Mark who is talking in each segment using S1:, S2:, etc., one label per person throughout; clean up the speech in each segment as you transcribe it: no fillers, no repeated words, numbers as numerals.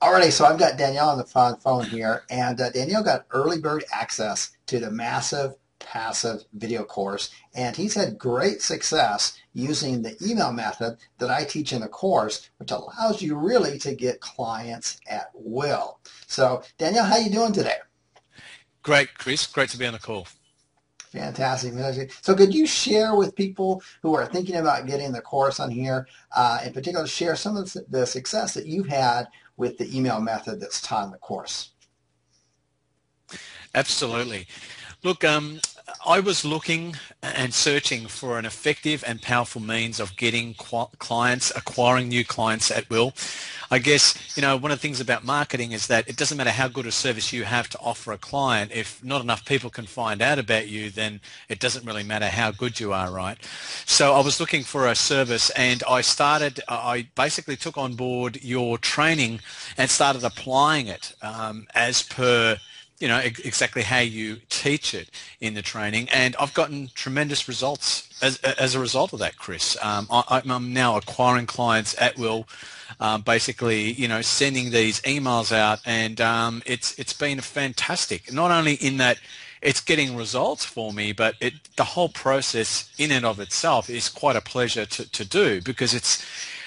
S1: Alrighty, so I've got Danielle on the phone here, and Danielle got early bird access to the massive passive video course, and he's had great success using the email method that I teach in the course, which allows you really to get clients at will. So, Danielle, how you doing today?
S2: Great, Chris. Great to be on the call.
S1: Fantastic. So, could you share with people who are thinking about getting the course on here, in particular, share some of the success that you've had with the email method that's taught in the course?
S2: Absolutely. Look, I was looking and searching for an effective and powerful means of getting clients, acquiring new clients at will. I guess, one of the things about marketing is that it doesn't matter how good a service you have to offer a client. If not enough people can find out about you, then it doesn't really matter how good you are, right? So I was looking for a service, and I basically took on board your training and started applying it as per exactly how you teach it in the training, and I've gotten tremendous results as a result of that, Chris. I'm now acquiring clients at will, basically, sending these emails out, and it's been fantastic. Not only in that it's getting results for me, but the whole process in and of itself is quite a pleasure to do, because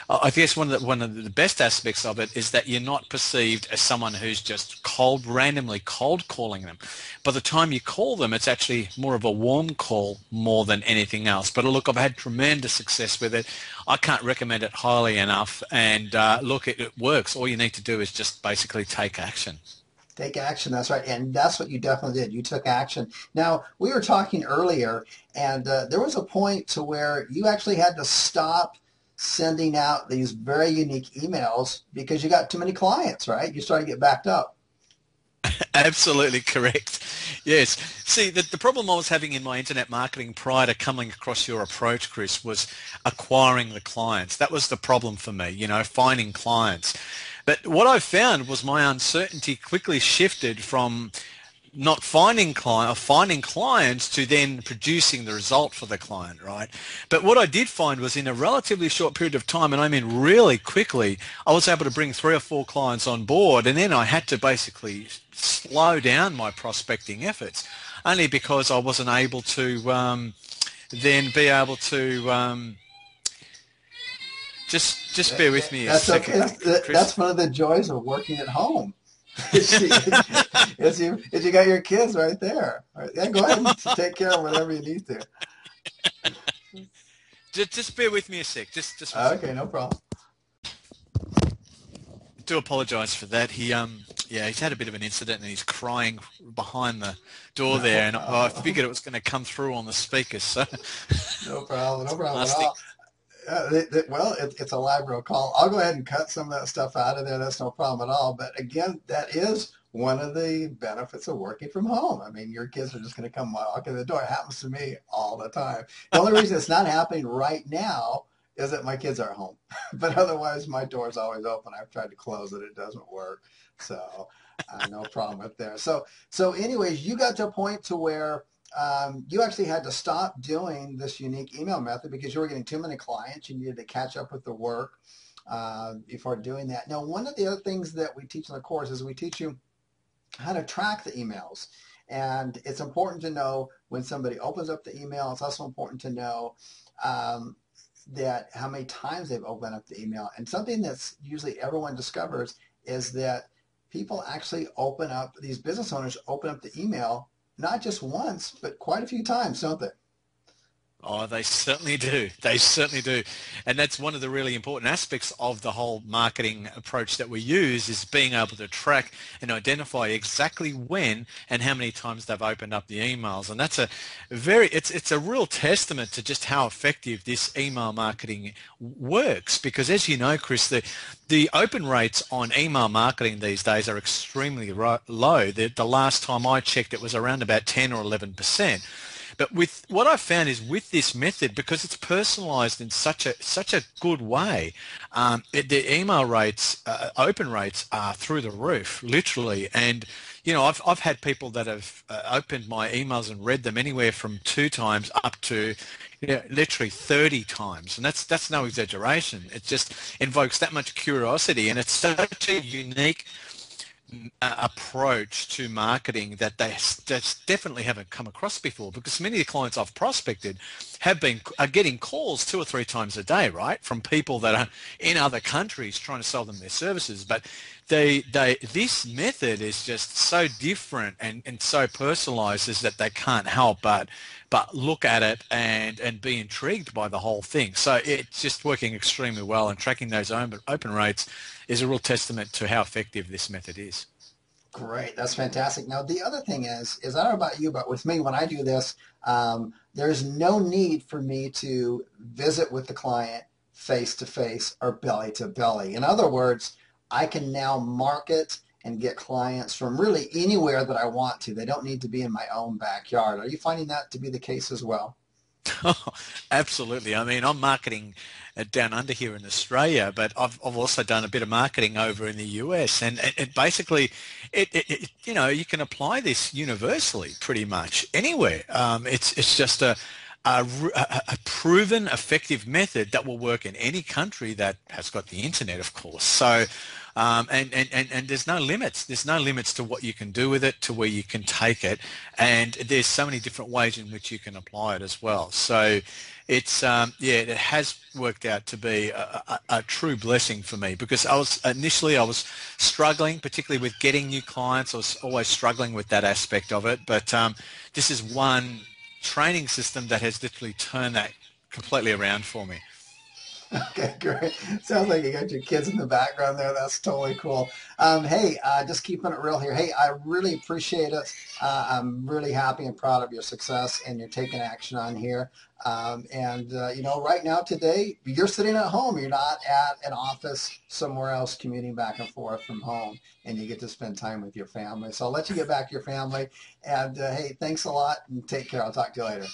S2: I guess one of the best aspects of it is that you're not perceived as someone who's just randomly cold calling them. By the time you call them, it's actually more of a warm call more than anything else. But look, I've had tremendous success with it. I can't recommend it highly enough. And look, it works. All you need to do is just basically take action.
S1: Take action, that's right. And that's what you definitely did. You took action. Now, we were talking earlier, and there was a point to where you actually had to stop sending out these very unique emails because you got too many clients, right? You started to get backed up.
S2: Absolutely correct. Yes. See, the problem I was having in my internet marketing prior to coming across your approach, Chris, was acquiring the clients. That was the problem for me, finding clients. But what I found was my uncertainty quickly shifted from not finding finding clients to then producing the result for the client, right? But what I did find was in a relatively short period of time, and I mean really quickly, I was able to bring 3 or 4 clients on board, and then I had to basically slow down my prospecting efforts, only because I wasn't able to then be able to just bear with me a
S1: That's okay.
S2: second, Chris.
S1: That's one of the joys of working at home. Is you got your kids right there. All right, yeah, go ahead and take care of whatever you need to.
S2: Just bear with me a sec. Just one
S1: Okay,
S2: second.
S1: no problem.
S2: Do apologise for that. He's had a bit of an incident and he's crying behind the door
S1: No
S2: there, and I figured
S1: problem.
S2: it was going to come through on the speakers. So
S1: No problem. No problem at
S2: last thing.
S1: all. Well, it's a live roll call. I'll go ahead and cut some of that stuff out of there. That's no problem at all. But again, that is one of the benefits of working from home. I mean, your kids are just going to come walk in the door. It happens to me all the time. The only reason it's not happening right now is that my kids are home. But otherwise, my door's always open. I've tried to close it. It doesn't work. So no problem with there. So anyways, you got to a point to where you actually had to stop doing this unique email method because you were getting too many clients. You needed to catch up with the work before doing that. Now, one of the other things that we teach in the course is we teach you how to track the emails. And it's important to know when somebody opens up the email. It's also important to know that how many times they've opened up the email. And something that's usually everyone discovers is that people actually these business owners open up the email not just once, but quite a few times, don't they?
S2: Oh, they certainly do. They certainly do. And that's one of the really important aspects of the whole marketing approach that we use, is being able to track and identify exactly when and how many times they've opened up the emails. And that's it's a real testament to just how effective this email marketing works. Because as you know, Chris, the open rates on email marketing these days are extremely low. The last time I checked, it was around about 10 or 11%. But with what I found is with this method, because it's personalized in such a good way, the email rates, open rates are through the roof, literally. And I've had people that have opened my emails and read them anywhere from 2 times up to literally 30 times, and that's no exaggeration. It just invokes that much curiosity, and it's such a unique approach to marketing that they just definitely haven't come across before, because many of the clients I've prospected are getting calls 2 or 3 times a day, right, from people that are in other countries trying to sell them their services. But this method is just so different and so personalized is that they can't help but look at it and be intrigued by the whole thing. So it's just working extremely well, and tracking those open rates is a real testament to how effective this method is.
S1: Great, that's fantastic. Now, the other thing is I don't know about you, but with me, when I do this, there's no need for me to visit with the client face to face or belly to belly. In other words, I can now market and get clients from really anywhere that I want to. They don't need to be in my own backyard. Are you finding that to be the case as well?
S2: Oh, absolutely. I mean, I'm marketing down under here in Australia, but I've also done a bit of marketing over in the US, and it basically, you can apply this universally pretty much anywhere. It's just a proven effective method that will work in any country that has got the internet, of course. So, and there's no limits. There's no limits to what you can do with it, to where you can take it, and there's so many different ways in which you can apply it as well. So, it has worked out to be a true blessing for me, because I was struggling, particularly with getting new clients. I was always struggling with that aspect of it, but this is one training system that has literally turned that completely around for me.
S1: Okay, great. Sounds like you got your kids in the background there. That's totally cool. Hey, just keeping it real here. Hey, I really appreciate it. I'm really happy and proud of your success, and you're taking action on here. Right now today, you're sitting at home. You're not at an office somewhere else commuting back and forth from home, and you get to spend time with your family. So I'll let you get back to your family. And hey, thanks a lot, and take care. I'll talk to you later.